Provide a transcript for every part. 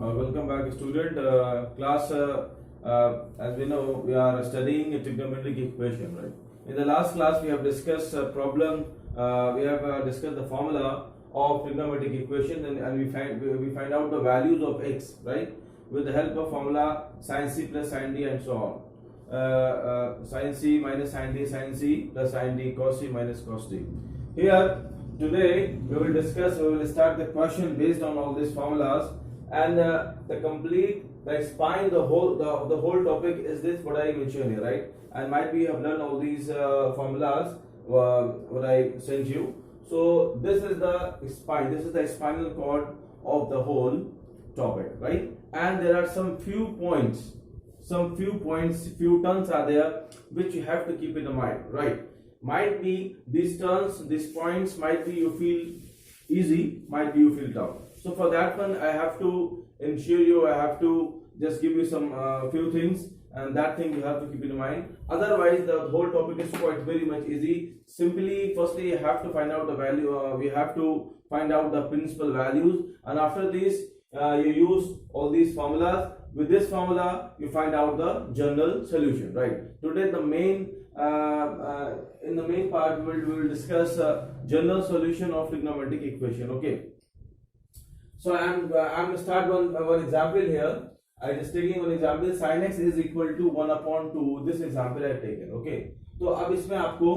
Welcome back, student. As we know, we are studying a trigonometric equation, right? In the last class, we have discussed a problem. We have discussed the formula of trigonometric equation, and we find out the values of x, right? With the help of formula sin c plus sin d and so on. Sin c minus sin d, sin c plus sin d, cos c minus cos d. Here today we will start the question based on all these formulas, and explain the whole topic is this what I mentioned here, right? And might be you have learned all these formulas what I sent you. So this is the spinal cord of the whole topic, right? And there are some few terms are there which you have to keep in mind, right? Might be these terms, these points might be you feel easy, might be you feel tough. So for that one, I have to ensure you, I have to just give you some few things, and that thing you have to keep in mind. Otherwise, the whole topic is quite very much easy. Simply, firstly, you have to find out the value. We have to find out the principal values, and after this, you use all these formulas. With this formula, you find out the general solution, right? Today, the main in the main part, we will discuss general solution of trigonometric equation. Okay. So I'm start one example here. I just taking one example. Sin x is equal to 1/2. This example I have taken. Okay. तो अब इसमें आपको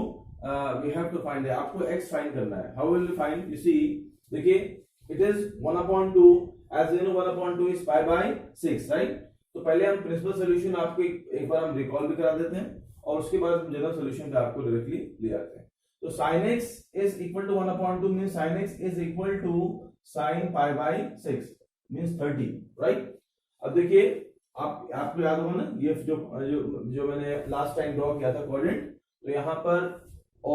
we have to find है. आपको x find करना है. How will you find? You see, देखिए, it is 1/2. As you know, 1/2 is pi by 6, right? तो पहले हम प्रिंसिपल सोल्यूशन आपको एक बार हम रिकॉल भी करा देते हैं, और उसके बाद हम जनरल सोल्यूशन पे आपको डायरेक्टली ले आते हैं. तो sin x is equal to 1/2 means sin x is equal to sin pi by 6 means 30, right? अब देखिए, आपको याद होगा ना, ये जो मैंने लास्ट टाइम ड्रॉ किया था कोऑर्डिनेट. तो यहाँ पर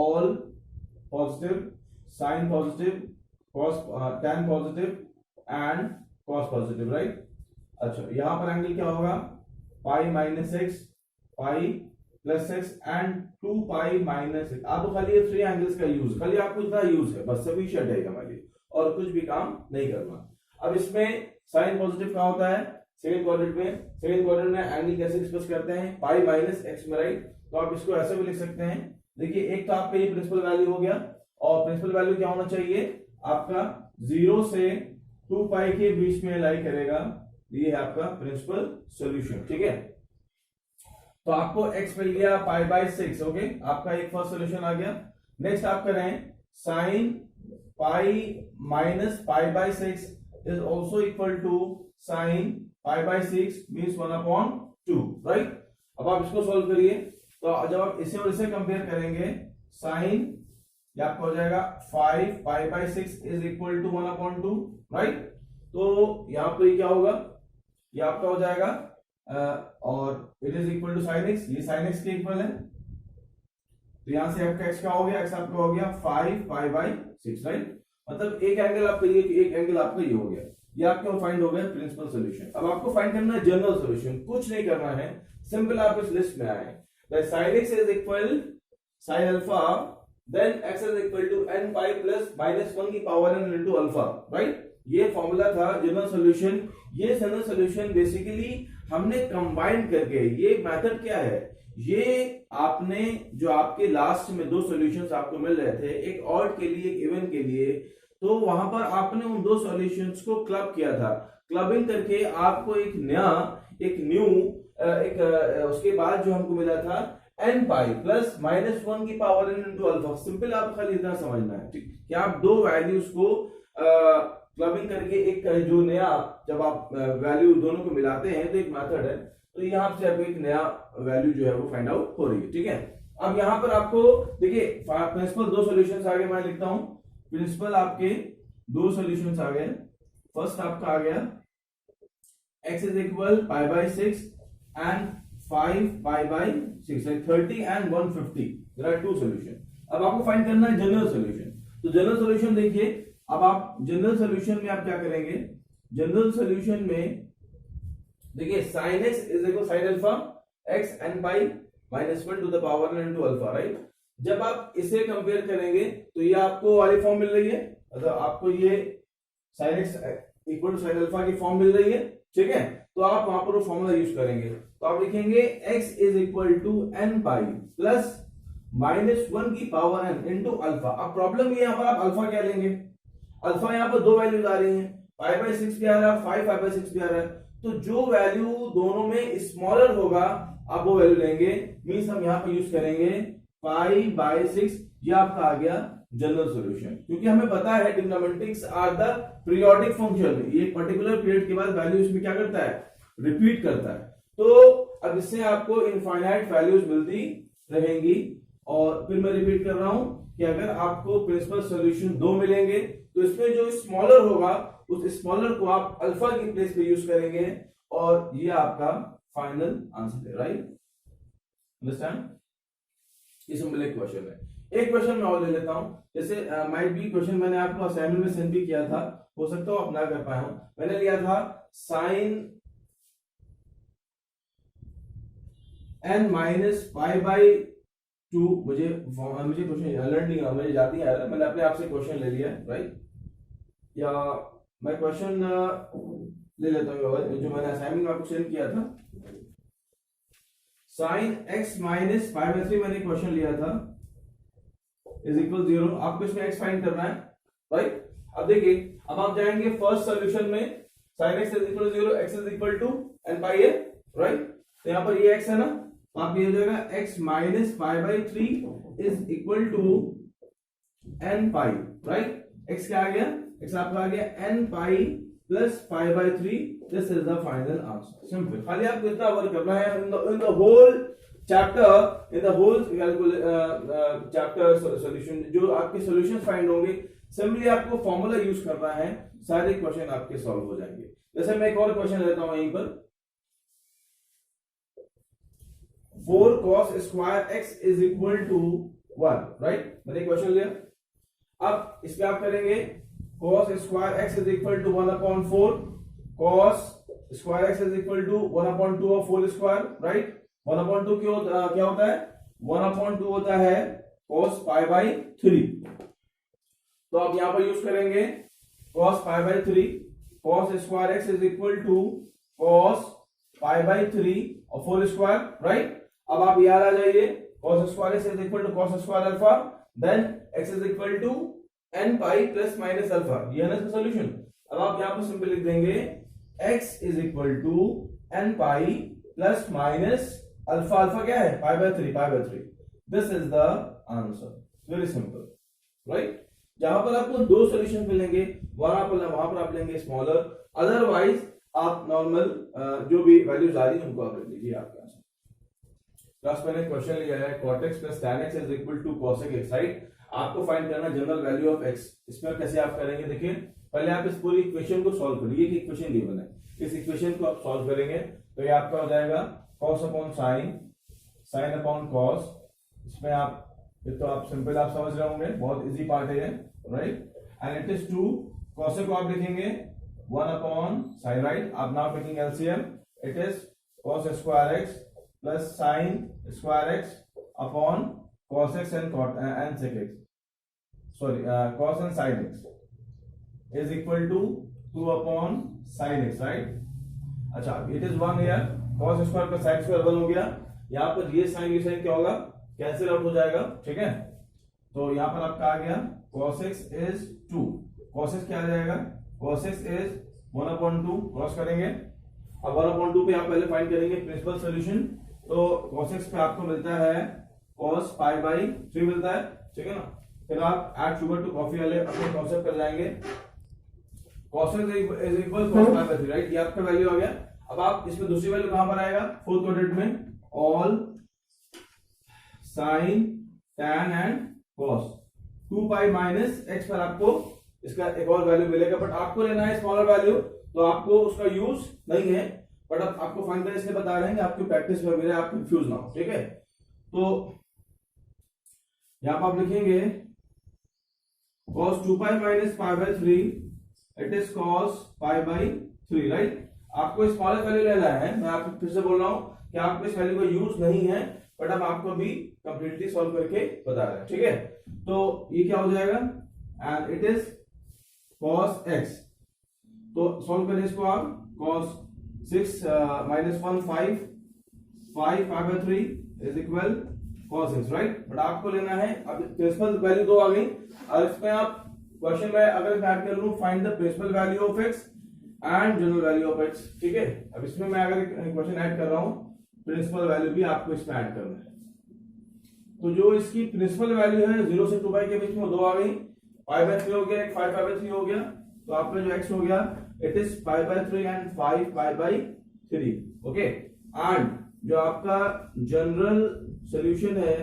all positive, sine positive, cos tan positive and cos positive, right? अच्छा, यहाँ पर एंगल क्या होगा? Pi minus x, pi plus x and 2 pi minus x. आपको खाली ये 3 एंगल्स का यूज, खाली आपको इतना यूज है, बस सफिशिएंट है हमारे लिए, और कुछ भी काम नहीं करना. अब इसमें साइन पॉजिटिव क्या होता है? सेकंड क्वाड्रेंट में एंगल कैसे एक्सप्रेस करते हैं? पाई माइनस एक्स में, राइट? तो आप इसको ऐसे भी लिख सकते हैं. देखिए, एक तो आपका ये प्रिंसिपल वैल्यू हो गया, और प्रिंसिपल वैल्यू क्या होना चाहिए आपका? 0 से 2 पाई के बीच में लाई करेगा. ये है आपका प्रिंसिपल सॉल्यूशन, ठीक है? तो आपको x मिल गया पाई बाय 6. ओके, आपका एक फर्स्ट सॉल्यूशन आ गया. नेक्स्ट आप करें sine pi minus pi by 6 is also equal to sine pi by 6 means 1/2, right? अब आप इसको सॉल्व करिए. तो जब आप इसे और इसे कंपेयर करेंगे, साइन ये आपका हो जाएगा 5 pi by 6 is equal to 1/2, right? तो यहां पर क्या होगा? ये आपका हो जाएगा और it is equal to sine x. ये साइन एक्स के इक्वल है, तो यहां से आपका एक्स क्या हो गया? एक्स आपका हो गया 5 पाई बाय 6, राइट? मतलब एक एंगल आपका ये, एक एंगल आपका ये हो गया. ये आपका फाइंड हो गया प्रिंसिपल सॉल्यूशन. अब आपको फाइंड करना है जनरल सॉल्यूशन. कुछ नहीं करना है, सिंपल आप इस लिस्ट में आए. sin x is equal sin alpha, then x is equal to n pi plus minus 1 की power n into alpha, right? ये फॉर्मूला था जनरल सॉल्यूशन. ये जनरल सॉल्यूशन बेसिकली हमने कंबाइन करके, ये मेथड क्या है? ये आपने जो आपके लास्ट में 2 सॉल्यूशंस आपको मिल रहे थे, एक ऑड के लिए, एक इवन के लिए, तो वहां पर आपने उन 2 सॉल्यूशंस को क्लब किया था. क्लबिंग करके आपको एक न्यू उसके बाद जो हमको मिला था n पाई प्लस माइनस 1 की power n into alpha. Simple आप खाली इतना समझना है, ठीक? कि आप 2 वैल्यूज को क्लबिंग करके एक जो नया, जब आप वैल्यू दोनों को मिलाते हैं तो एक मेथड है. तो यहाँ से आपको एक नया वैल्यू जो है वो फाइंड आउट हो रही है, ठीक है? अब यहाँ पर आपको देखिए प्रिंसिपल 2 सॉल्यूशंस आ गए. मैं लिखता हूं प्रिंसिपल आपके 2 सॉल्यूशंस आ गए. फर्स्ट आपका आ गया x is equal pi by 6 and 5 pi by 6, 30 and 150. There are 2 solution. अब आपको फाइंड करना है जनरल सॉल्यूशन. तो जनरल सॉल्यूशन देखिए, अब आप जनरल सॉल्यूशन में आप क्या करेंगे? जनरल सॉल्यूशन में देखिए sin x is equal sin alpha x n pi minus 1 to the power n into alpha, right? जब आप इसे कंपेयर करेंगे तो ये आपको वाली फॉर्म मिल रही है. मतलब आपको ये sin x equal to sine alpha की फॉर्म मिल रही है, ठीक है। तो आप वहां पर वो फॉर्मूला यूज करेंगे, तो आप लिखेंगे x is equal to n pi plus -1 की पावर n इंटू अल्फा। अब प्रॉब्लम ये, यहां पर आप अल्फा क्या लेंगे, अल्फा यहां पर दो वैल्यूज आ रही हैं, पाई बाई 6 भी आ रहा है, 5 पाई बाई 6 भी आ रहा है, तो जो वैल्यू दोनों में स्मॉलर होगा आप वो वैल्यू लेंगे। मींस हम यहां पर यूज करेंगे पाई बाई 6, ये आपका आ गया जनरल सॉल्यूशन, क्योंकि हमें पता है ट्रिग्नोमेट्रिक्स आर द पीरियोडिक फंक्शन, ये पर्टिकुलर पीरियड के बाद वैल्यू इसमें क्या करता है, रिपीट करता है। तो अब इससे आपको इनफाइनाइट वैल्यूज मिलती रहेंगी। और फिर मैं रिपीट कर रहा हूं कि अगर आपको प्रिंसिपल सॉल्यूशन दो मिलेंगे तो इसमें जो स्मॉलर होगा उस स्मॉलर को आप अल्फा की प्लेस पे यूज करेंगे और ये आपका फाइनल आंसर है, राइट, अंडरस्टैंड। ये सिंपल एक क्वेश्चन है। एक क्वेश्चन मैं और ले लेता हूं, जैसे माइट बी क्वेश्चन मैंने आपको असाइनमेंट में सेंड भी किया था, हो सकता हो आप ना कर पाए हो। मैंने लिया था sine n minus pi by 2, मुझे क्वेश्चन लर्न नहीं हुआ, मुझे याद नहीं आ रहा, मैंने अपने आप से क्वेश्चन ले लिया, राइट। या मैं क्वेश्चन ले लेता हूँ जो मैंने असाइनमेंट में आपको सेंड किया था। Sine x minus pi by 3 मैंने क्वेश्चन लिया था इज इक्वल 0। आपको इसमें x फाइंड करना है, राइट। अब देखिए, अब आप जाएंगे फर्स्ट सॉल्यूशन में, sine x is equal 0, x is equal to n pi है, राइट। तो यहाँ पर ये x है ना, तो आप ये हो जाएगा x minus pi by 3 is equal to n pi, right. x क्या आ गया, x आपका आ गया n pi plus pi by 3, this is the final answer, simple. खाली आपको इतना वर्क करना है in the whole chapter, in the whole chapter solution, जो आपके सॉल्यूशंस फाइंड होंगे, सिंपली आपको फॉर्मूला यूज करना है, सारे क्वेश्चन आपके सॉल्व हो जाएंगे। जैसे मैं एक और क्वेश्चन लेता हूं यहीं पर, 4 cos square x is equal to 1, right. मैंने क्वेश्चन लिया, अब इस पे आप करेंगे cos square x is equal to 1/4, cos square x is equal to 1/2 of whole square, right. 1/2 क्या होता है, 1/2 होता है cos पाई बाई 3। तो आप यहां पर यूज करेंगे cos pi by 3, cos square x is equal to cos pi by 3 और होल स्क्वायर, राइट। अब आप यहां आ जाइए, cos square x is equal to cos square alpha, then x is equal to n pi plus minus alpha, ये है ना इसका सॉल्यूशन। अब आप यहां पर सिंपल लिख देंगे x is equal to n pi plus minus alpha, alpha क्या है, pi by 3, this is the answer, very simple, right. जहां पर आपको दो सॉल्यूशन मिलेंगे वहां पर आप लेंगे स्मॉलर, अदरवाइज आप नॉर्मल जो भी वैल्यूज आ रही है उनको आप लिख लीजिए आपका आंसर। क्लास मैंने क्वेश्चन लिया है cot x plus tan x is equal to cos x, right. आपको फाइंड करना जनरल वैल्यू ऑफ x। इसमें कैसे आप करेंगे, देखिए पहले आप इस पूरी इक्वेशन को सॉल्व करिए, कि इक्वेशन गिवन है, इस इक्वेशन को आप सॉल्व करेंगे तो ये आपका हो जाएगा cos upon sin, sin upon cos। इसमें आप ये तो आप सिंपल आप समझ रहे होंगे, बहुत इजी पार्ट है, right. And it is 2, cos को आप लिखेंगे 1 अपॉन sin, राइट। आप now taking LCM, it is cos square x plus sin square x upon cos x and sec x, sorry cos and sin x is equal to 2 upon sin x, right. अच्छा, it is 1 here, cos square plus sin square 1 हो गया, यहाँ पर ये sign क्या होगा, cancel out हो जाएगा, ठीक है। तो यहाँ पर आपका आ गया cos x is 2, cos x क्या आ जाएगा, cos x इज 1/2, क्रॉस करेंगे। अब 1/2 पे आप पहले फाइंड करेंगे प्रिंसिपल सॉल्यूशन, तो cos x पे आपको मिलता है cos पाई बाई 3 मिलता है, ठीक है ना। फिर आप ऐड शुगर टू कॉफी वाले अपने कॉन्सेप्ट कर जाएंगे, cos x is equal cos pi by 3, right. ये आपका वैल्यू आ गया। अब आप इसमें दूसरी वैल्यू कहां पर आएगा, फोर्थ क्वाड्रेंट में, all sin tan and cos 2 pi minus x पर आपको इसका एक और वैल्यू मिलेगा, बट आपको लेना है स्मॉलर वैल्यू, तो आपको उसका यूज नहीं है, बट अब आपको फाइंड करने इसलिए बता रहे हैं कि आपकी प्रैक्टिस में मिले, आप कंफ्यूज ना हो, ठीक है। तो यहां पर आप लिखेंगे cos 2 pi minus pi by 3, it is cos pi by 3, right. आपको स्मॉलर वैल्यू लेना है, मैं आपको फिर से बोल रहा हूं कि आपको इस वैल्यू का यूज नहीं है, बट अब आपको भी कंप्लीटली सॉल्व करके बता रहे हैं, ठीक है। तो ये क्या हो जाएगा, and it is cos x तो सॉल्व करें इसको आप, cos 6 minus 1 5 5 pi by 3 is equal cos 6, right. But आपको लेना है, अब प्रिंसिपल वैल्यू दो आ गई, और इसमें आप क्वेश्चन में अगर मैं ऐड कर लूं find the principal value of x and general value of x, ठीक है। अब इसमें मैं अगर क्वेश्चन ऐड कर रहा हूं, प्रिंसिपल वैल्यू भी आपको इसमें ऐड करना है। तो जो इसकी प्रिंसिपल वैल्यू है 0 से 2 पाई के बीच में दो आ गई, पाई बाय 3 हो गया, एक 5 पाई बाय 3 हो गया, तो आपका जो x हो गया it is pi by 3 and 5 pi bye 3, okay. And जो आपका जनरल सॉल्यूशन है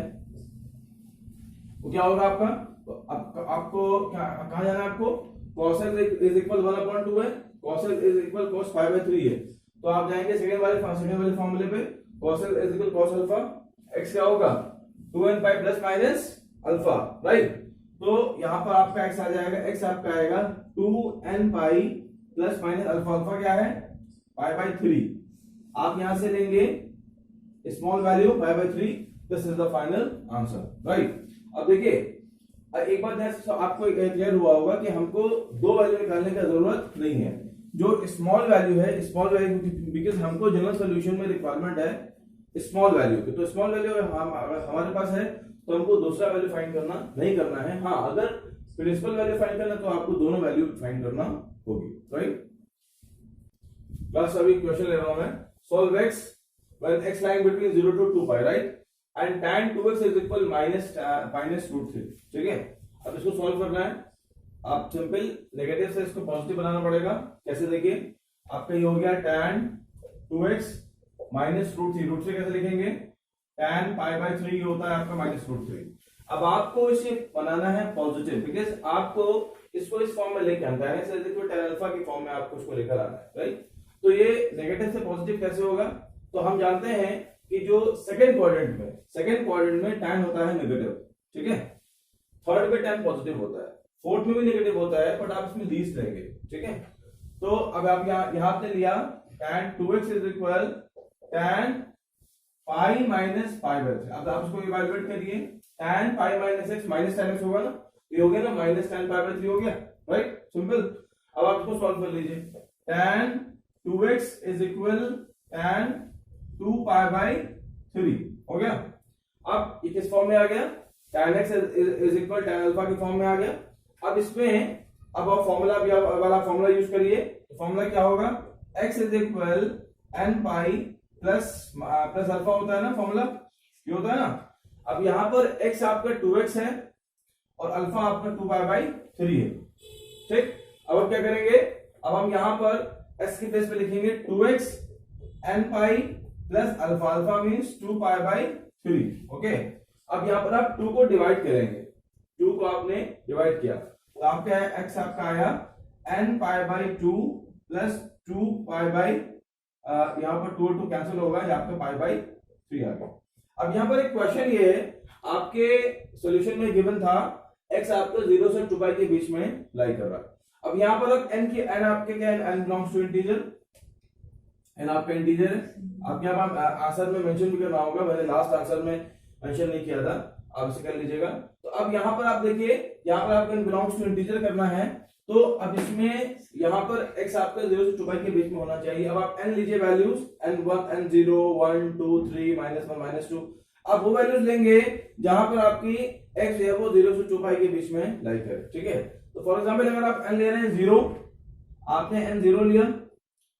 वो क्या होगा आपका, तो आपको कहां जाना है आपको, cos x इज इक्वल 1/2 है, cos x is equal cos 5/3 है, तो आप जाएंगे सेकंड वाले फॉर्मूले पे, cos x is equal cos alpha, x क्या होगा 2n पाई प्लस माइनस अल्फा, राइट। तो यहां पर आपका x आ जाएगा, x आपका आएगा 2n पाई प्लस माइनस अल्फा, अल्फा क्या है पाई बाय 3, आप यहां से लेंगे small value pi by 3, this is the final answer, right. अब देखिए एक बात आपको क्लियर हुआ होगा कि हमको दो वैल्यू निकालने की जरूरत नहीं है, जो स्मॉल वैल्यू है, स्मॉल वैल्यू बिकॉज हमको जनरल सॉल्यूशन में रिक्वायरमेंट है स्मॉल वैल्यू की, तो स्मॉल वैल्यू अगर हमारे पास है तो हमको दूसरा वैल्यू फाइंड करना नहीं करना है। हाँ, अगर प्रिंसिपल वैल्यू फाइंड करना तो आपको दोनों वैल्यू फाइंड करना होगी, राइट। बस अभी क्वेश्चन ले रहा हूं मैं, solve x when x lying between 0 to 2 pi, right, and tan 2x is equal minus √3, ठीक है। अब इसको सॉल्व करना है, आप सिंपल नेगेटिव से इसको पॉजिटिव बनाना पड़ेगा। कैसे, देखिए आपका ये हो गया tan 2x माइनस √3 कैसे लिखेंगे, tan पाई बाय 3 होता है आपका माइनस √3। अब आपको इसे बनाना है पॉजिटिव, बिकॉज आपको इसको इस फॉर्म में लेके आना है, tan अल्फा की फॉर्म में आपको इसको लेकर आना है, राइट। तो ये नेगेटिव से पॉजिटिव कैसे होगा, तो हम जानते हैं कि जो सेकंड क्वाड्रेंट में tan होता है नेगेटिव, ठीक है, थर्ड में tan पॉजिटिव होता है, फोर्थ में भी नेगेटिव होता है, बट आप इसमें लीस्ट लेंगे, ठीक है। तो अब आप यहां पे लिया tan 2x is equal tan pi minus pi bye 3, अब आप इसको इवैल्यूएट करिए, tan pi minus x minus tan x होगा ना, ये हो गया ना, माइनस tan पाई बाय 3 हो गया, राइट, सिंपल। अब आप इसको सॉल्व कर लीजिए, tan 2x is equal tan 2 pi by 3 हो गया। अब ये किस फॉर्म में आ गया, tan x is equal tan alpha की फॉर्म में आ गया। अब इसमें अब आप फॉर्मूला वाला फॉर्मूला यूज करिए, फॉर्मूला क्या होगा, x is equal n pi plus alpha होता है ना, फॉर्मूला ये होता है ना। अब यहां पर x आपका 2x है और अल्फा आपका 2 पाई बाय 3 है, ठीक। अब हम क्या करेंगे, अब हम यहां पर x की प्लेस पे लिखेंगे 2x n pi plus alpha, alpha means 2 pi by 3, okay. अब यहां पर आप 2 को डिवाइड करेंगे, 2 को आपने डिवाइड किया तो आपका x आपका आया n pi by 2 plus 2 pi by, यहां पर 2 2 कैंसिल होगा, ये आपका पाई बाय 3 आ गया। अब यहां पर एक क्वेश्चन ये है, आपके सॉल्यूशन में गिवन था x आपका 0 से 2 पाई के बीच में लाई कर रहा है। अब यहां पर n आपके क्या है, n belongs to integer, n आपका इंटीजर है। आप यहाँ पर आंसर में मेंशन भी करना होगा, मैंने लास्ट आंसर में मेंशन नहीं किया था, आप इसे कर लीजिएगा। तो अब यहाँ पर आप देखिए, यहाँ पर आपको n बिलोंग्स टू इंटीजर करना है, तो अब इसमें यहाँ पर x आपका 0 से 2 पाई के बीच में होना चाहिए। अब आप n लीजिए वैल्यूज, n1 n0 1 2 3 -1 -2, आप वो वैल्यूज लेंगे जहां पर आपकी x है वो 0 से 2 पाई के बीच में लाई करे, ठीक है। तो फॉर एग्जाम्पल अगर आप n ले रहे हैं 0, आपने n 0 लिया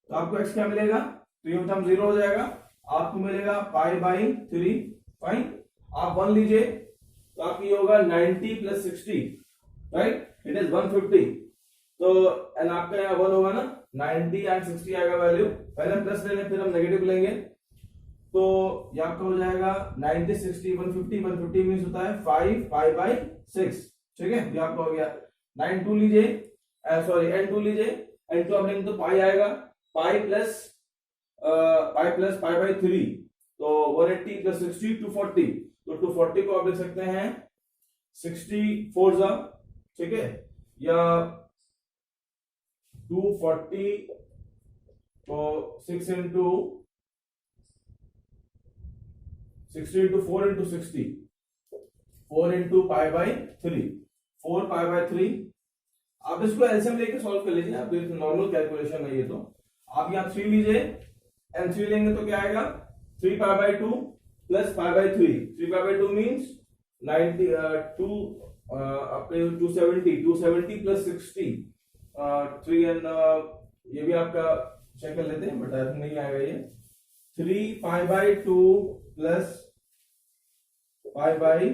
तो आपको x क्या मिलेगा, तो ये टर्म 0 हो जाएगा, आपको मिलेगा पाई बाय 3, फाइन। आप 1 लीजिए तो आपकी होगा 90 प्लस 60, राइट, इट इज 150। तो एन आपका यहाँ 1 होगा ना, 90 एंड 60 आएगा वैल्यू, पहले प्लस लेने फिर हम नेगेटिव लेंगे, तो ये आपका हो जाएगा 90 60 150, 150 मीन्स होता है 5 पाई बाय 6, ठीक है, ये आपका हो गया। 9 2 लीजिए, सॉरी n2 लीजिए, n2 आप लेंगे तो पाई आएगा, पाई प्लस पाई बाय 3, तो 180 प्लस 60 240, तो 240 को आप लिख सकते हैं 64 जा, ठीक है, या 240 तो 6 into 4 into 60, 4 into pi by 3, 4 pi by 3, आप इसको एलसीएम लेके सॉल्व कर लीजिए, आप नॉर्मल कैलकुलेशन है ये। तो आप यहाँ 3 लीजिए एंड 3 लेंगे तो क्या आएगा 3 पाई by 2 plus pi by 3। 3 pi by 2 means 90 2 आपके 270 प्लस 60 3 एंड ये भी आपका चेक कर लेते हैं, बट आई थिंक नहीं आएगा ये। 3 पाई by 2 plus pi by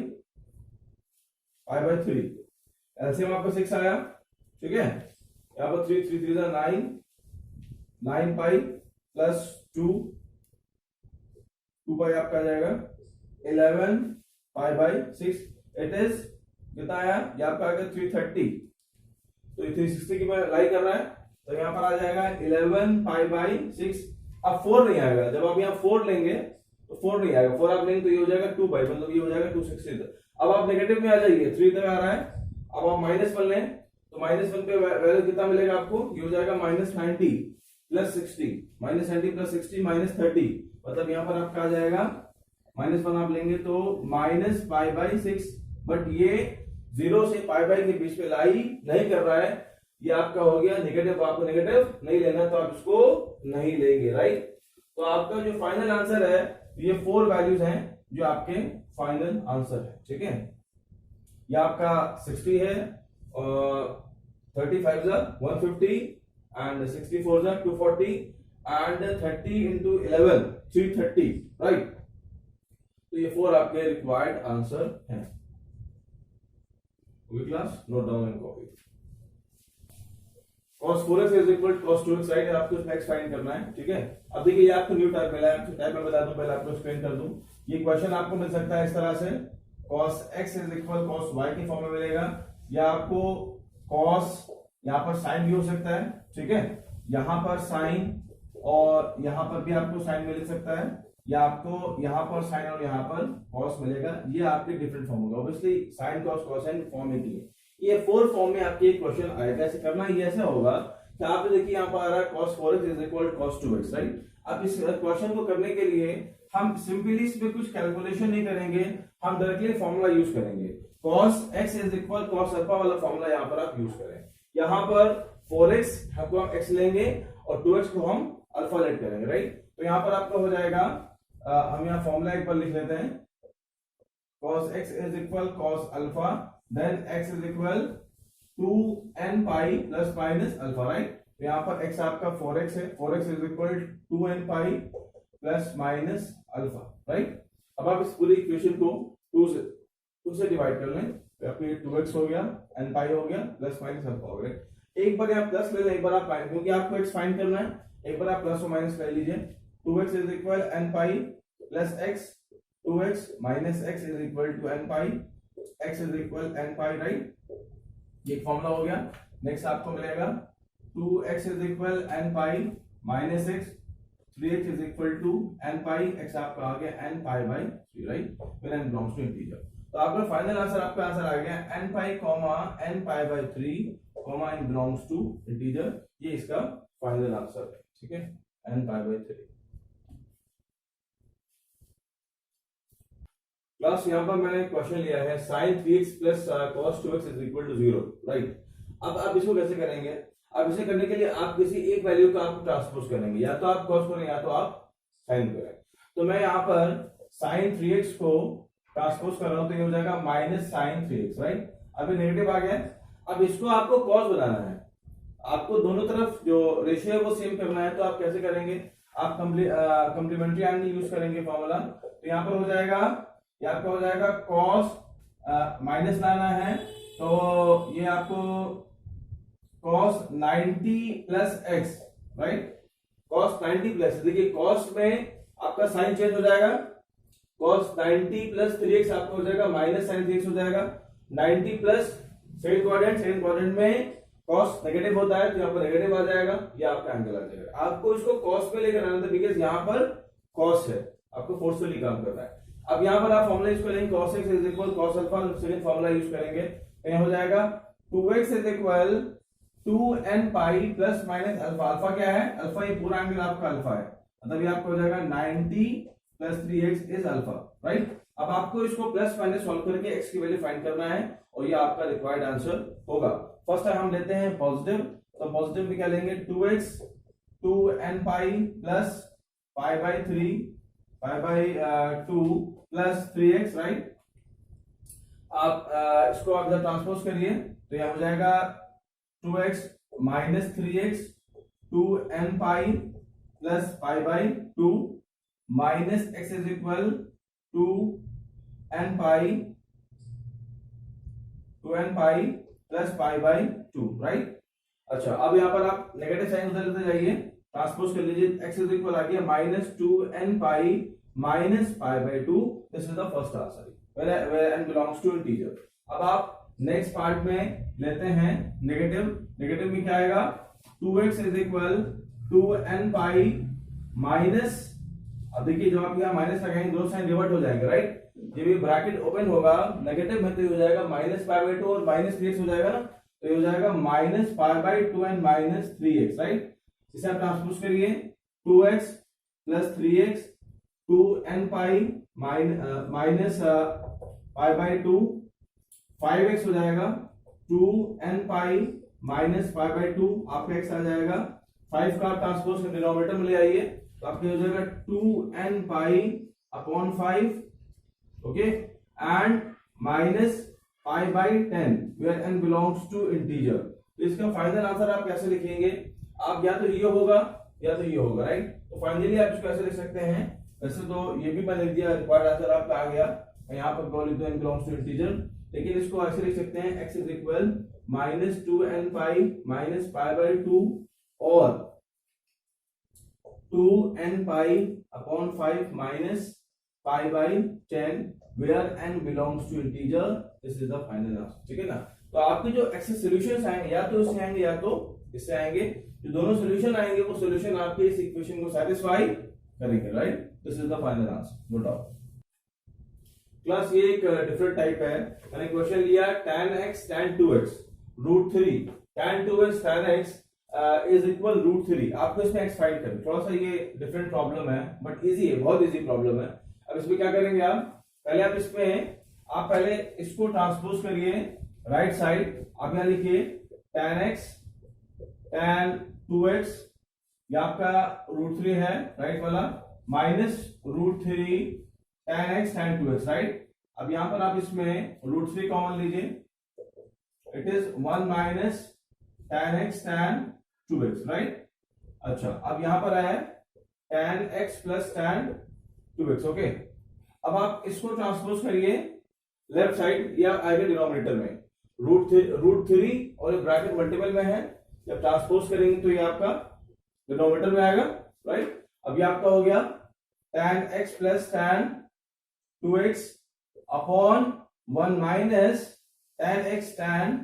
3, LCM आपका 6 आया, ठीक है। यहाँ पर 3 3 3 9 9 पाई प्लस 2 पाई आपका आ जाएगा 11 पाई बाई 6। इट इज कितना आया, ये आपका आ गया 330। तो 360 की लाई कर रहा है, तो यहाँ पर आ जाएगा 11 पाई बाई 6। अब 4 नहीं आएगा, जब आप यहाँ 4 लेंगे तो 4 नहीं आएगा, 4 आप लेंगे तो ये हो जाएगा 2 पाई, मतलब ये हो जाएगा 260। अब आप नेगेटिव में आ जाइए, 3 तक आ रहा है। अब आप -1 लें तो -1 पे वैल्यू कितना मिलेगा आपको, ये हो जाएगा -90 प्लस 60, -90 प्लस 60 -30, मतलब यहाँ पर आपका आ जाएगा -1 आप लेंगे तो -पाई बाई 6। बट ये 0 से पाई बाई के बीच में लाई नहीं कर रहा है, ये आपका हो गया नेगेटिव। आपको नेगेटिव नहीं लेना तो आप इसको नहीं लेंगे, राइट। तो आपका जो फाइनल आंसर है ये 4 वैल्यूज हैं जो आपके फाइनल आंसर है, ठीक है। ये आपका 60 है और 35 150 एंड 64 240 एंड 30 into 11 330, राइट। तो ये 4 आपके रिक्वायर्ड आंसर हैं। Class note down and copy. cos 4x is equal to cos 2x, right. आपको इसमें x फाइंड करना है, ठीक है। अब देखिए ये आपको न्यू टाइप मिला है, टाइप में बता दूं, पहले आपको एक्सप्लेन कर दूं। ये क्वेश्चन आपको मिल सकता है इस तरह से, cos x is equal cos y की फॉर्म में मिलेगा, या आपको cos यहाँ पर साइन भी हो सकता है, ठीक है। यहाँ पर साइन और यहाँ पर भी आपको साइन मिल सकता है, या आपको यहाँ पर साइन और यहाँ पर cos मिलेगा। ये आपके डिफरेंट फॉर्म होगा, obviously sine cos cosine form में दिए। ये 4 फॉर्म में आपके क्वेश्चन आएगा। ऐसे करना ये ऐसा होगा कि आप देखिए यहाँ पर आ रहा है cos 4x is equal to cos 2x, right. अब इस क्वेश्चन को करने के लिए हम सिंपली इसमें कुछ कैलकुलेशन नहीं करेंगे, हम डायरेक्टली फॉर्मूला यूज करेंगे। cos x is equal cos alpha वाला फॉर्मूला यहाँ पर आप यूज करें। यहाँ पर 4x को हम x लेंगे और 2x को हम अल्फा लेट करेंगे, राइट। तो यहाँ पर आपका हो जाएगा, हम यहाँ फॉर्मूला एक बार लिख लेते हैं, cos x is equal cos alpha, then x is equal 2n pi plus minus alpha, right. तो यहाँ पर x आपका 4x है, 4x is equal 2n pi plus minus alpha, right. अब आप इस पूरी इक्वेशन को 2 से डिवाइड कर लें, तो आपके 2x हो गया, n पाई हो गया, प्लस माइनस अल्फा हो गया। एक बार आप प्लस ले लें, एक बार आप माइनस, क्योंकि आपको x फाइंड करना है, एक बार आप प्लस और माइनस कर लीजिए। 2x is equal n pi plus x, 2x minus x is equal to n pi, x is equal n pi, right. ये फॉर्मूला हो गया। नेक्स्ट आपको मिलेगा 2x is equal n pi minus x, 3x is equal to n pi, x आपका आ गया n pi by 3, right, when n belongs to integer। तो आपका फाइनल आंसर, आपका आंसर आ गया n pi comma n pi by 3 comma n belongs to integer। ये इसका final answer है, ठीक है, n पाई बाई 3। क्लास यहाँ पर मैंने क्वेश्चन लिया है sin 3x plus cos 2x is equal to 0, right. अब आप इसको कैसे करेंगे? अब इसे करने के लिए आप किसी एक वैल्यू का आप ट्रांसपोज करेंगे, या तो आप cos करें या तो आप sin करें। तो मैं यहाँ पर sin 3x को ट्रांसपोज कर रहा हूं, तो ये हो जाएगा माइनस sin 3x, राइट। अभी नेगेटिव आ गया, अब इसको आपको cos बनाना है, आपको दोनों तरफ जो रेशियो है वो सेम करना है। तो आप कैसे करेंगे? आप कंप्लीमेंट्री एंगल यूज करेंगे फॉर्मूला। तो यहाँ पर हो जाएगा, ये आपका हो जाएगा cos, माइनस लाना है तो ये आपको cos 90 plus x, right. cos 90 plus, देखिए cos में आपका साइन चेंज हो जाएगा, cos 90 प्लस 3x आपका हो जाएगा माइनस साइन 3x हो जाएगा। 90 प्लस सेकंड क्वाड्रेंट में cos नेगेटिव होता है तो यहाँ पर नेगेटिव आ जाएगा, ये आपका एंगल आ जाएगा। आपको इसको cos में लेकर आना था, बिकॉज यहाँ पर cos है, आपको फोर्सफुली काम करना है। अब यहाँ पर आप फॉर्मूला यूज करेंगे, cos x is equal cos alpha, second formula use करेंगे, तो यहाँ हो जाएगा 2x is equal 2n pi plus minus alpha. Alpha क्या है? अल्फा, ये पूरा एंगल आपका अल्फा है, मतलब ये आपको हो जाएगा 90 plus 3x is alpha, right. अब आपको इसको प्लस माइनस सॉल्व करके x की वैल्यू फाइंड करना है और ये आपका रिक्वायर्ड आंसर होगा। फर्स्ट हम लेते हैं पॉजिटिव, तो पॉजिटिव में क्या लेंगे 2x 2n pi plus pi by 3 pi by 2 plus 3x, right. आप इसको आप इधर ट्रांसपोज करिए तो यह हो जाएगा 2x minus 3x 2n pi plus pi by 2 minus x is equal 2n pi plus pi by 2, right. अच्छा, अब यहां पर आप नेगेटिव साइन उधर लेते जाइए, ट्रांसपोज कर लीजिए, x इज इक्वल आ गया minus 2n pi minus pi by 2, this is the first answer where n belongs to integer। अब आप नेक्स्ट पार्ट में लेते हैं नेगेटिव, नेगेटिव में क्या आएगा 2x is equal 2n pi minus, अब देखिए जब आप यहाँ माइनस लगाएंगे दोनों साइन रिवर्ट हो जाएंगे, राइट। जब ये ब्रैकेट ओपन होगा नेगेटिव में तो ये हो जाएगा माइनस पाई बाई 2 और माइनस 3x हो जाएगा ना, तो ये हो जाएगा minus pi by 2 and minus 3x, right. इसे आप ट्रांसपोज करिए 2x plus 3x 2n pi minus pi by 2 5x हो जाएगा 2n pi minus pi by 2, आपका x आ जाएगा 5 का ट्रांसपोज कर डिनोमिनेटर में ले आइए तो आपके हो जाएगा 2n pi upon 5, okay, and minus pi by 10 where n belongs to integer. तो इसका फाइनल आंसर आप कैसे लिखेंगे, आप या तो ये होगा या तो ये होगा, राइट। तो फाइनली आप इसको ऐसे लिख सकते हैं, वैसे तो ये भी मैंने लिख दिया, रिक्वायर्ड आंसर आपका आ गया, यहाँ पर बोल दो n बिलोंग्स टू इंटीजर, लेकिन इसको ऐसे लिख सकते हैं x इज इक्वल minus 2n pi minus pi by 2 और 2n pi upon 5 minus pi by 10 where n belongs to integer, this is the final answer, ठीक है ना। तो आपके जो एक्सेस सॉल्यूशंस आएंगे या तो इससे आएंगे या तो इससे आएंगे, जो दोनों सॉल्यूशन आएंगे वो सॉल्यूशन आपके इस इक्वेशन को सैटिस्फाई करेंगे, right. This is the final answer, no doubt. Class ये एक डिफरेंट टाइप है, मैंने क्वेश्चन लिया tan x tan 2x root 3 tan 2x tan x is equal root 3, आपको इसमें x फाइंड करना, थोड़ा सा ये डिफरेंट प्रॉब्लम है बट इजी है, बहुत इजी प्रॉब्लम है। अब इसमें क्या करेंगे आप, पहले आप इसमें आप पहले इसको ट्रांसपोज करिए राइट साइड, आप यहां लिखिए tan x tan 2x, ये आपका रूट 3 है राइट वाला, minus root 3 tan x tan 2x, right. अब यहां पर आप इसमें रूट 3 कॉमन लीजिए, it is 1 minus tan x tan 2x, right. अच्छा, अब यहां पर आया tan x plus tan 2x, okay. अब आप इसको ट्रांसपोज करिए लेफ्ट साइड, या आएगा डिनोमिनेटर में रूट 3 और ये ब्रैकेट मल्टीपल में है, जब ट्रांसपोज करेंगे तो ये आपका डिनोमिनेटर में आएगा, राइट। अब ये आपका हो गया tan x plus tan 2x upon 1 minus tan x tan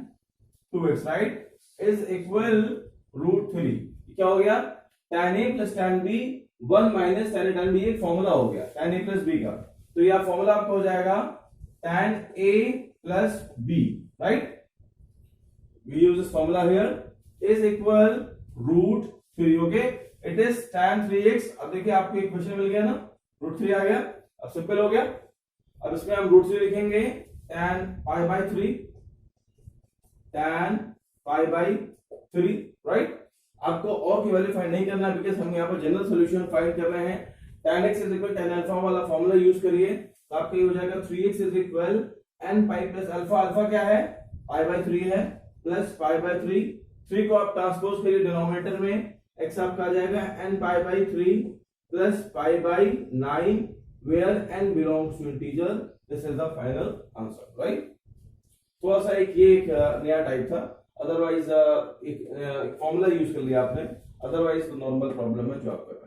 2x, right, is equal root 3। क्या हो गया tan a plus tan b 1 minus tan a tan b, एक फॉर्मूला हो गया tan a प्लस b का, तो यह फॉर्मूला आपका हो जाएगा tan a plus b, right. We use this formula here is equal root 3, okay, it is tan 3x। अब देखिए आपको एक क्वेश्चन मिल गया ना, रूट 3 आ गया, अब सिंपल हो गया। अब इसमें हम रूट 3 लिखेंगे tan pi by 3 tan pi by 3, right. आपको और की वैल्यू फाइंड नहीं करना, बिकॉज हम यहाँ पर जनरल सॉल्यूशन फाइंड कर रहे हैं। tan x is equal tan alpha वाला फॉर्मूला यूज करिए, तो आपका ये हो जाएगा 3x is equal n pi plus alpha, alpha क्या है पाई बाई 3 है, प्लस पाई बाई 3 को आप ट्रांसपोज करिए डिनोमिनेटर में, x आपका आ जाएगा n pi by 3 plus pi by 9 where n belongs to integer, this is the final answer, right. थोड़ा सा एक नया टाइप था, अदरवाइज एक फॉर्मूला यूज कर लिया आपने, अदरवाइज तो नॉर्मल प्रॉब्लम है जो आप कर रहे हैं।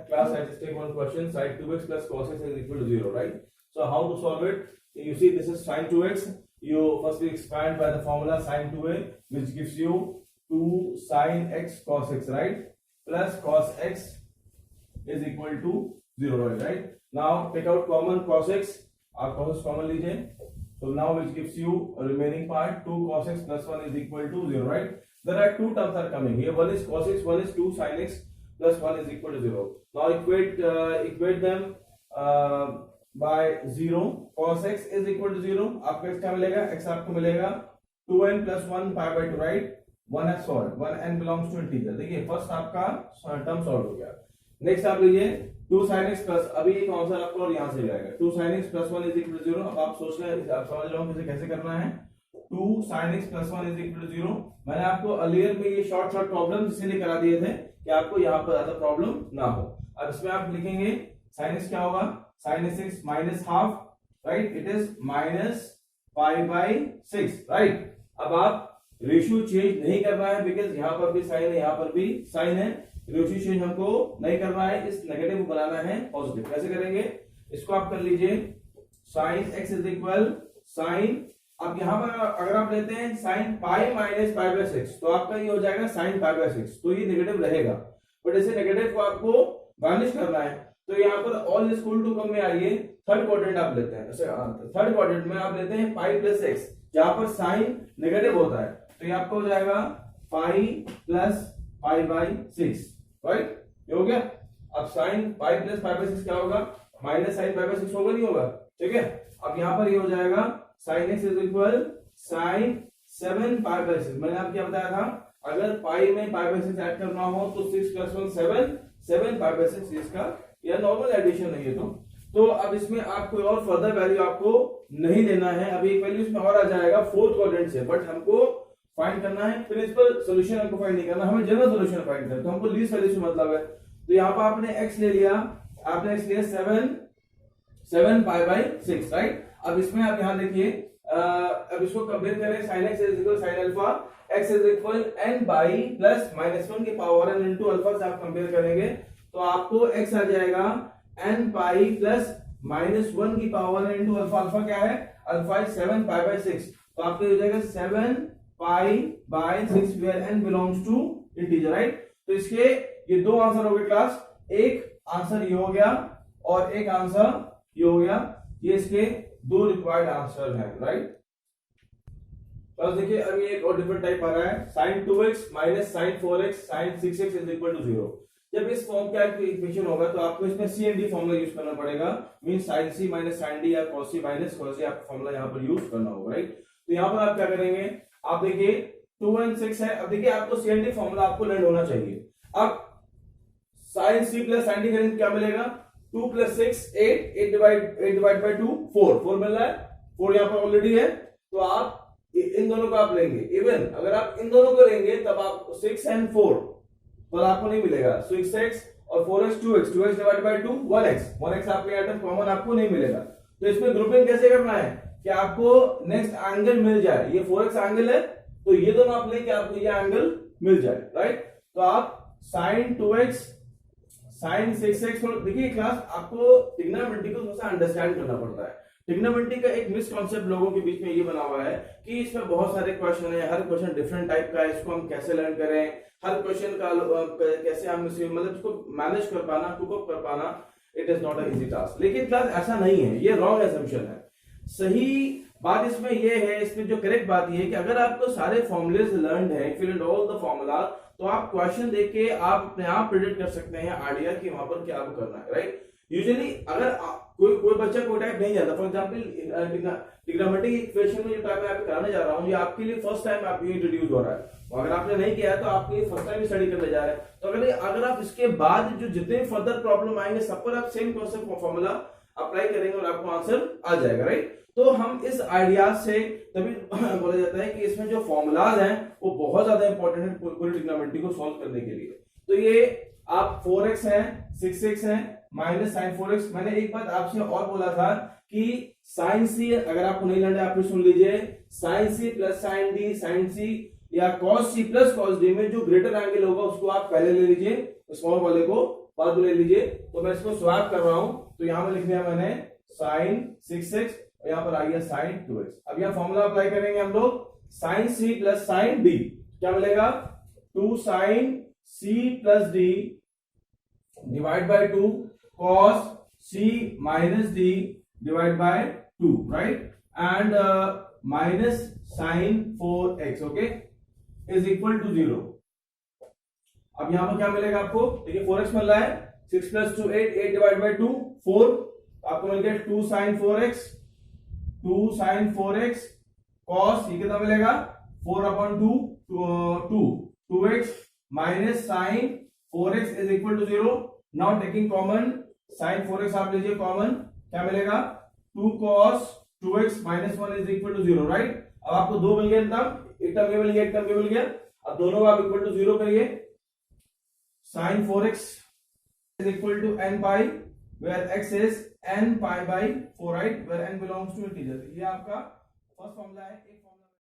Class, I just take one question. Sin 2x plus cos x is equal to 0, right? So how to solve it? You see this is sin 2x. You firstly expand by the formula sin 2a, which gives you 2 sin x cos x, right? Plus cos x is equal to 0, right? Now take out common cos x. आप cos x common लीजिए. So now which gives you a remaining part 2 cos x plus 1 is equal to 0, right? There are two terms are coming here. One is cos x, one is 2 sin x plus 1 is equal to 0. Now equate them by 0. Cos x is equal to 0. आपको x क्या मिलेगा? x आपको मिलेगा 2n plus 1 pi by 2, right, 1n solve, 1n belongs to integer. देखिए first आपका term solve हो गया। Next आप लीजिए 2 sin x प्लस, अभी एक आंसर आपको और यहां से जाएगा 2 sin x plus 1 is equal to 0। अब आप सोच रहे हैं, आप समझ रहे हो कि कैसे करना है। 2 sin x plus 1 is equal to 0। मैंने आपको अर्लियर में ये शॉर्ट प्रॉब्लम इसीलिए करा दिए थे कि आपको यहाँ पर ज्यादा प्रॉब्लम ना हो। अब इसमें आप लिखेंगे sin x क्या होगा, sin x minus half, right, it is minus pi by 6, right. अब आप रेशियो चेंज नहीं करना है बिकॉज यहाँ पर भी साइन है, यहाँ पर भी साइन है, रेशियो चेंज हमको नहीं करना है, इस नेगेटिव को बनाना है पॉजिटिव। कैसे करेंगे, इसको आप कर लीजिए sin x is equal sine, अब यहां पर अगर आप लेते हैं sin pi minus pi by 6 तो आपका ये हो जाएगा sin पाई बाय 6, तो ये नेगेटिव रहेगा, बट इसे नेगेटिव को आपको वार्निश करना है। तो यहाँ पर ऑल इज इक्वल टू कम में आइए, थर्ड क्वाड्रेंट आप लेते हैं, थर्ड क्वाड्रेंट में आप लेते हैं पाई प्लस x, जहां पर साइन नेगेटिव होता है, तो ये आपको हो जाएगा पाई प्लस पाई बाई 6, राइट, ये हो गया। अब sine pi plus pi by 6 क्या होगा, माइनस साइन पाई बाई 6 होगा, नहीं होगा, ठीक है। अब यहां पर ये हो जाएगा sine x is equal sine 7 pi by 6। मैंने आपको क्या बताया था, अगर पाई में पाई बाई 6 ऐड करना हो तो 6 प्लस 1 7, 7 पाई बाई 6 इसका यह नॉर्मल एडिशन है ये तो अब इसमें आप कोई और फर्दर वैल्यू आपको नहीं लेना है। अभी एक वैल्यू इसमें और आ जाएगा फोर्थ क्वाड्रेंट से, बट हमको फाइंड करना है प्रिंसिपल सॉल्यूशन, हमको फाइंड नहीं करना, हमें जनरल सॉल्यूशन फाइंड करना है, तो हमको लीस्ट वैल्यू से मतलब है। तो यहाँ पर आपने x ले लिया, आपने x लिया 7 पाई बाई 6, राइट। अब इसमें आप यहाँ देखिए, अब इसको कंपेयर करें, sin x is equal sin alpha, x is equal n by plus minus 1 की पावर n इंटू अल्फा से आप कंपेयर करेंगे तो आपको x आ जाएगा n पाई प्लस माइनस 1 की power n into alpha, alpha क्या है, अल्फा इज 7 पाई बाई 6, तो आपको हो जाएगा 7 pi by 6 where n belongs to integer, right. तो इसके ये दो आंसर हो गए क्लास, एक आंसर ये हो गया और एक आंसर ये हो गया, ये इसके दो रिक्वायर्ड आंसर हैं, राइट। तो देखिए अब ये एक और डिफरेंट टाइप आ रहा है, sin 2x minus sin 4x sin 6x is equal to 0। जब इस फॉर्म का इक्वेशन होगा तो आपको इसमें सी एंड डी फॉर्मूला यूज करना पड़ेगा, mean sin c minus sin d या cos c minus cos c आपको फॉर्मूला यहाँ पर यूज करना होगा, राइट। तो यहाँ पर आप क्या करेंगे, आप देखिए 2 and 6 है, अब देखिए आपको सी एंड डी फॉर्मूला आपको लर्न होना चाहिए। अब sin c plus sin d करेंगे क्या मिलेगा, 2 प्लस 6 8 डिवाइड बाय 2 4 मिल रहा है, 4 यहाँ पर ऑलरेडी है, तो आप इन दोनों को आप लेंगे, इवन अगर आप इन दोनों को लेंगे तब आप 6 and 4 पर आपको नहीं मिलेगा, 6x और 4x 2x divide by 2 1x आपके आइटम कॉमन आपको नहीं मिलेगा। तो इसमें ग्रुपिंग कैसे करना है कि आपको नेक्स्ट एंगल मिल जाए, ये 4x एंगल है तो ये दोनों आप लेंगे, आपको ये एंगल मिल जाए, राइट। तो आप sin 2x sin 6x, देखिए क्लास आपको ट्रिग्नोमेट्री को थोड़ा सा अंडरस्टैंड करना पड़ता है। ट्रिग्नोमेट्री का एक मिसकॉन्सेप्ट लोगों के बीच में ये बना हुआ है कि इसमें बहुत सारे क्वेश्चन है, हर क्वेश्चन डिफरेंट टाइप का है, इसको हम कैसे लर्न करें, हर क्वेश्चन का कैसे हम मतलब इसको मैनेज कर पाना, कुक अप कर पाना, it is not a easy task. लेकिन क्लास ऐसा नहीं है, ये रॉन्ग असम्पशन है। सही बात इसमें ये है, इसमें जो करेक्ट बात ये है कि अगर आपको सारे फॉर्मूलेज लर्न है, fill in all the formula, तो आप क्वेश्चन देख के आप अपने आप प्रेडिक्ट कर सकते हैं आइडिया कि वहां पर क्या आपको करना है, राइट। यूजुअली अगर कोई बच्चा कोई टाइप नहीं जानता, फॉर एग्जांपल ट्रिग्नोमेट्री इक्वेशन में जो टाइप मैं आपको कराने जा रहा हूं, ये आपके लिए फर्स्ट टाइम आपको इंट्रोड्यूस हो रहा है, अगर आपने नहीं किया है तो आपके लिए फर्स्ट टाइम स्टडी करने जा रहे हैं। तो अगर आप इसके बाद जो जितने फर्दर प्रॉब्लम आएंगे सब पर आप सेम कॉन्सेप्ट फॉर्मूला अप्लाई करेंगे और आपको आंसर आ जाएगा, राइट। तो हम इस आइडिया से तभी बोला जाता है कि इसमें जो फॉर्मूलाज हैं वो बहुत ज्यादा इंपॉर्टेंट है पूरी ट्रिग्नोमेट्री को सॉल्व करने के लिए। तो ये आप 4x है, 6x है, माइनस sin 4x। मैंने एक बात आपसे और बोला था कि sin c, अगर आपको नहीं लर्न है आप सुन लीजिए, sin c plus sin d, sin c या cos c plus cos d में जो ग्रेटर एंगल होगा उसको आप पहले ले लीजिए, स्मॉल वाले को बाद में ले लीजिए। तो मैं इसको स्वैप कर रहा हूं, तो यहां पर लिख दिया मैंने sin 6x, यहां पर आ गया sin 2x। अब यहां फॉर्मूला अप्लाई करेंगे हम लोग, sin c plus sin d क्या मिलेगा, 2 sin c plus d divide by 2 cos c minus d divided by 2, right, and minus sin 4x, okay, is equal to 0। अब यहां पर क्या मिलेगा आपको, देखिए 4x मिल रहा है, 6 plus 2 8 डिवाइड बाय 2 4, आपको मिल गया 2 sin 4x cos, ये कितना मिलेगा 2x minus sin 4x is equal to 0. Now taking common sin 4x आप लीजिए कॉमन, क्या मिलेगा 2 cos 2x minus 1 is equal to 0, right. अब आपको दो मिल गया टर्म, एक टर्म ये मिल गया, एक टर्म ये मिल गया. अब दोनों का आप इक्वल टू 0 करिए. sin 4x is equal to n pi where x is n pi by 4, right, where n belongs to integer. ये आपका फर्स्ट फॉर्मूला है.